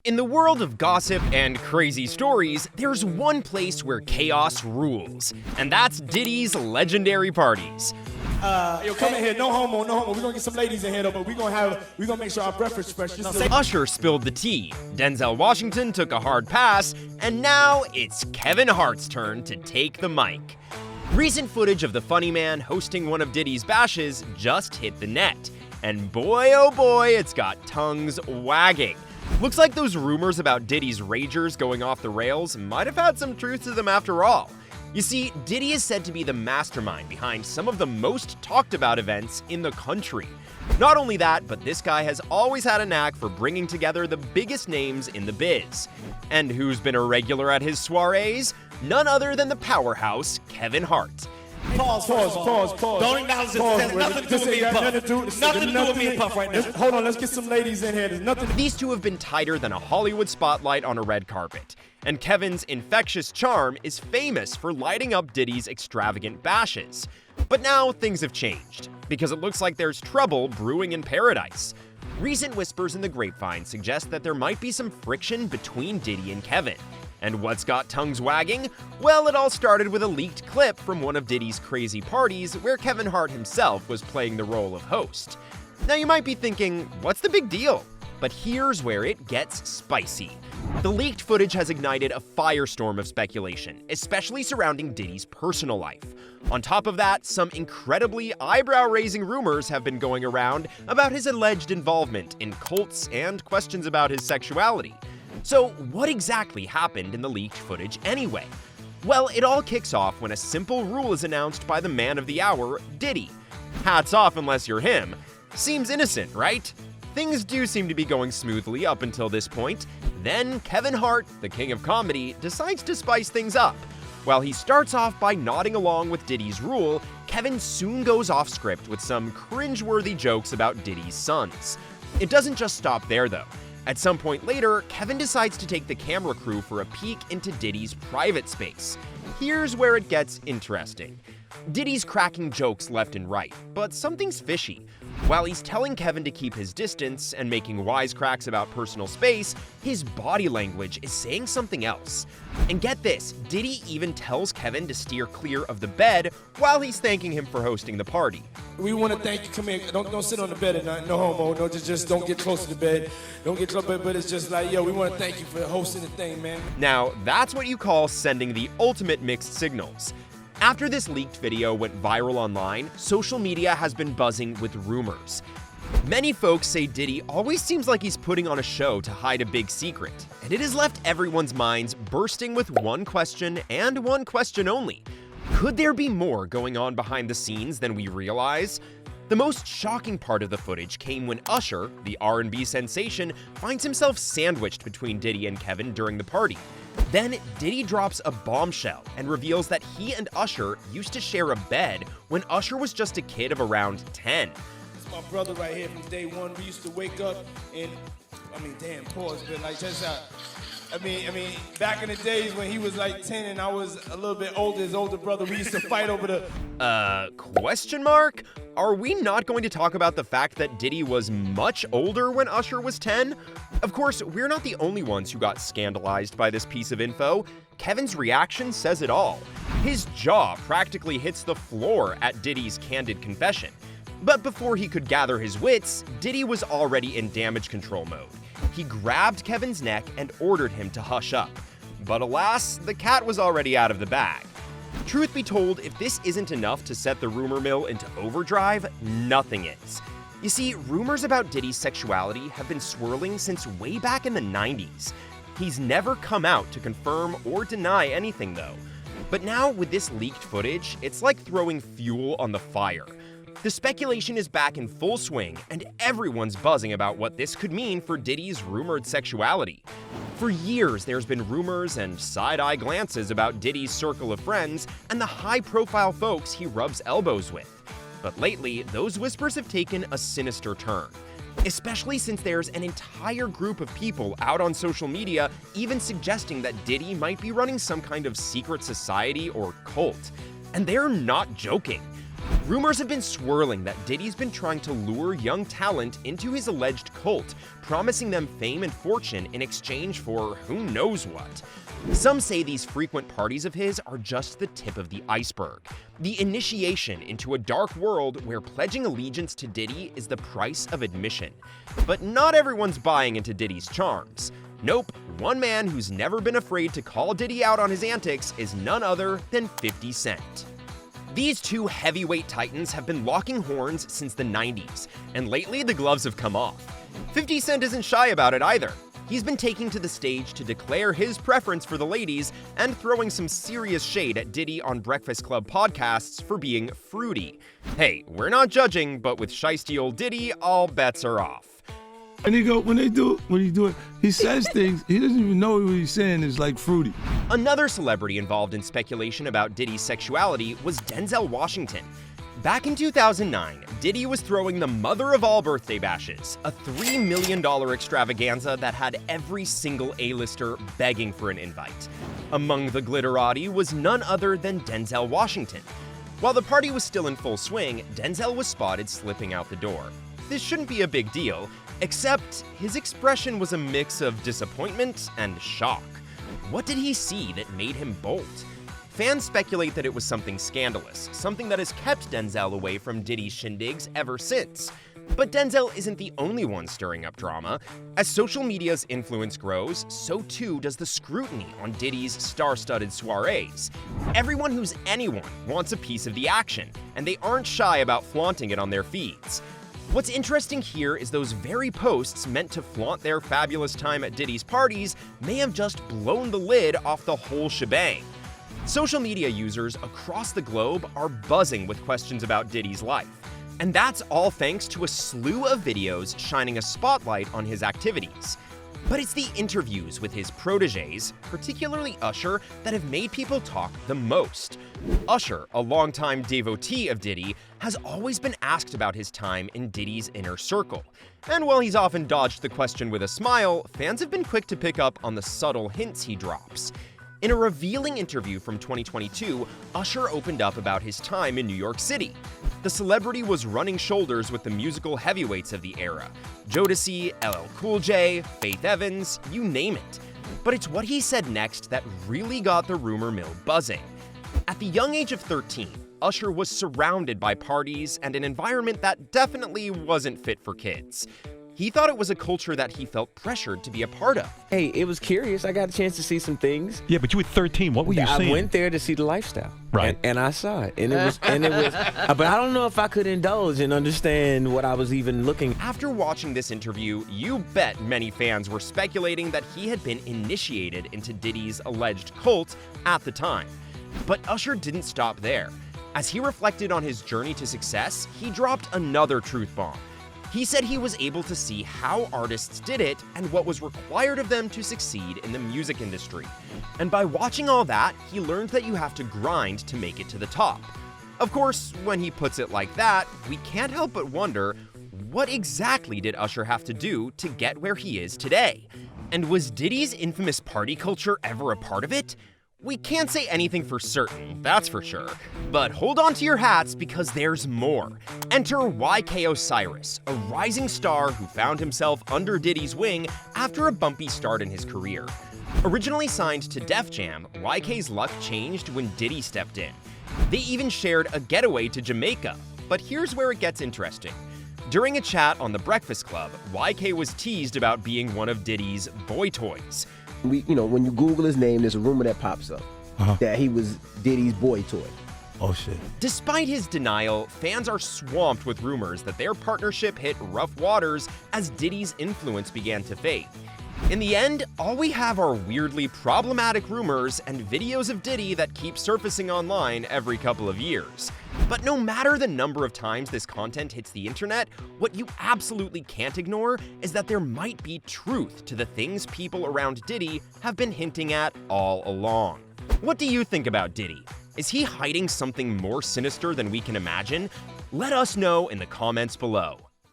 In the world of gossip and crazy stories, there's one place where chaos rules, and that's Diddy's legendary parties. Yo, come in here, no homo, no homo. We're gonna get some ladies in here though, but we're gonna make sure our breakfast fresh. Usher spilled the tea, Denzel Washington took a hard pass, and now it's Kevin Hart's turn to take the mic. Recent footage of the funny man hosting one of Diddy's bashes just hit the net, and boy oh boy, it's got tongues wagging. Looks like those rumors about Diddy's ragers going off the rails might have had some truth to them after all. You see, Diddy is said to be the mastermind behind some of the most talked about events in the country. Not only that, but this guy has always had a knack for bringing together the biggest names in the biz. And who's been a regular at his soirees? None other than the powerhouse, Kevin Hart. Pause. Don't acknowledge this. It has nothing to do with me and Puff. Nothing to do with me and Puff right now. Hold on, let's get some ladies in here. There's nothing. These two have been tighter than a Hollywood spotlight on a red carpet. And Kevin's infectious charm is famous for lighting up Diddy's extravagant bashes. But now things have changed, because it looks like there's trouble brewing in paradise. Recent whispers in the grapevine suggest that there might be some friction between Diddy and Kevin. And what's got tongues wagging? Well, it all started with a leaked clip from one of Diddy's crazy parties where Kevin Hart himself was playing the role of host. Now you might be thinking, what's the big deal? But here's where it gets spicy. The leaked footage has ignited a firestorm of speculation, especially surrounding Diddy's personal life. On top of that, some incredibly eyebrow-raising rumors have been going around about his alleged involvement in cults and questions about his sexuality. So what exactly happened in the leaked footage anyway? Well, it all kicks off when a simple rule is announced by the man of the hour, Diddy. Hats off unless you're him. Seems innocent, right? Things do seem to be going smoothly up until this point. Then Kevin Hart, the king of comedy, decides to spice things up. While he starts off by nodding along with Diddy's rule, Kevin soon goes off script with some cringeworthy jokes about Diddy's sons. It doesn't just stop there though. At some point later, Kevin decides to take the camera crew for a peek into Diddy's private space. Here's where it gets interesting. Diddy's cracking jokes left and right, but something's fishy. While he's telling Kevin to keep his distance and making wisecracks about personal space, his body language is saying something else. And get this, Diddy even tells Kevin to steer clear of the bed while he's thanking him for hosting the party. We want to thank you. Come here. Don't sit on the bed at night. No homo. No, just don't get close to the bed. Don't get close. But it's just like, yo, we want to thank you for hosting the thing, man. Now, that's what you call sending the ultimate mixed signals. After this leaked video went viral online, social media has been buzzing with rumors. Many folks say Diddy always seems like he's putting on a show to hide a big secret, and it has left everyone's minds bursting with one question and one question only. Could there be more going on behind the scenes than we realize? The most shocking part of the footage came when Usher, the R&B sensation, finds himself sandwiched between Diddy and Kevin during the party. Then Diddy drops a bombshell and reveals that he and Usher used to share a bed when Usher was just a kid of around 10. It's my brother right here from day one. We used to wake up and, pause, but like just back in the days when he was like 10 and I was a little bit older, his older brother, we used to fight over the... Question mark? Are we not going to talk about the fact that Diddy was much older when Usher was 10? Of course, we're not the only ones who got scandalized by this piece of info. Kevin's reaction says it all. His jaw practically hits the floor at Diddy's candid confession. But before he could gather his wits, Diddy was already in damage control mode. He grabbed Kevin's neck and ordered him to hush up. But alas, the cat was already out of the bag. Truth be told, if this isn't enough to set the rumor mill into overdrive, nothing is. You see, rumors about Diddy's sexuality have been swirling since way back in the 90s. He's never come out to confirm or deny anything though. But now with this leaked footage, it's like throwing fuel on the fire. The speculation is back in full swing, and everyone's buzzing about what this could mean for Diddy's rumored sexuality. For years, there's been rumors and side-eye glances about Diddy's circle of friends and the high-profile folks he rubs elbows with. But lately, those whispers have taken a sinister turn, especially since there's an entire group of people out on social media even suggesting that Diddy might be running some kind of secret society or cult. And they're not joking. Rumors have been swirling that Diddy's been trying to lure young talent into his alleged cult, promising them fame and fortune in exchange for who knows what. Some say these frequent parties of his are just the tip of the iceberg, the initiation into a dark world where pledging allegiance to Diddy is the price of admission. But not everyone's buying into Diddy's charms. Nope, one man who's never been afraid to call Diddy out on his antics is none other than 50 Cent. These two heavyweight titans have been locking horns since the 90s, and lately the gloves have come off. 50 Cent isn't shy about it either. He's been taking to the stage to declare his preference for the ladies and throwing some serious shade at Diddy on Breakfast Club podcasts for being fruity. Hey, we're not judging, but with shiesty old Diddy, all bets are off. And he says things, he doesn't even know what he's saying is like fruity. Another celebrity involved in speculation about Diddy's sexuality was Denzel Washington. Back in 2009, Diddy was throwing the mother of all birthday bashes, a $3 million extravaganza that had every single A-lister begging for an invite. Among the glitterati was none other than Denzel Washington. While the party was still in full swing, Denzel was spotted slipping out the door. This shouldn't be a big deal, except his expression was a mix of disappointment and shock. What did he see that made him bolt? Fans speculate that it was something scandalous, something that has kept Denzel away from Diddy's shindigs ever since. But Denzel isn't the only one stirring up drama. As social media's influence grows, so too does the scrutiny on Diddy's star-studded soirees. Everyone who's anyone wants a piece of the action, and they aren't shy about flaunting it on their feeds. What's interesting here is those very posts meant to flaunt their fabulous time at Diddy's parties may have just blown the lid off the whole shebang. Social media users across the globe are buzzing with questions about Diddy's life. And that's all thanks to a slew of videos shining a spotlight on his activities. But it's the interviews with his proteges, particularly Usher, that have made people talk the most. Usher, a longtime devotee of Diddy, has always been asked about his time in Diddy's inner circle. And while he's often dodged the question with a smile, fans have been quick to pick up on the subtle hints he drops. In a revealing interview from 2022, Usher opened up about his time in New York City. The celebrity was running shoulders with the musical heavyweights of the era: Jodeci, LL Cool J, Faith Evans, you name it. But it's what he said next that really got the rumor mill buzzing. At the young age of 13, Usher was surrounded by parties and an environment that definitely wasn't fit for kids. He thought it was a culture that he felt pressured to be a part of. Hey, it was curious. I got a chance to see some things. Yeah, but you were 13. What were you seeing? I went there to see the lifestyle. Right. And I saw it. And it was, but I don't know if I could indulge and understand what I was even looking. After watching this interview, you bet many fans were speculating that he had been initiated into Diddy's alleged cult at the time. But Usher didn't stop there. As he reflected on his journey to success, he dropped another truth bomb. He said he was able to see how artists did it and what was required of them to succeed in the music industry. And by watching all that, he learned that you have to grind to make it to the top. Of course, when he puts it like that, we can't help but wonder, what exactly did Usher have to do to get where he is today? And was Diddy's infamous party culture ever a part of it? We can't say anything for certain, that's for sure. But hold on to your hats because there's more. Enter YK Osiris, a rising star who found himself under Diddy's wing after a bumpy start in his career. Originally signed to Def Jam, YK's luck changed when Diddy stepped in. They even shared a getaway to Jamaica. But here's where it gets interesting. During a chat on The Breakfast Club, YK was teased about being one of Diddy's boy toys. When you Google his name, there's a rumor that pops up that he was Diddy's boy toy. Oh, shit. Despite his denial, fans are swamped with rumors that their partnership hit rough waters as Diddy's influence began to fade. In the end, all we have are weirdly problematic rumors and videos of Diddy that keep surfacing online every couple of years. But no matter the number of times this content hits the internet, what you absolutely can't ignore is that there might be truth to the things people around Diddy have been hinting at all along. What do you think about Diddy? Is he hiding something more sinister than we can imagine? Let us know in the comments below.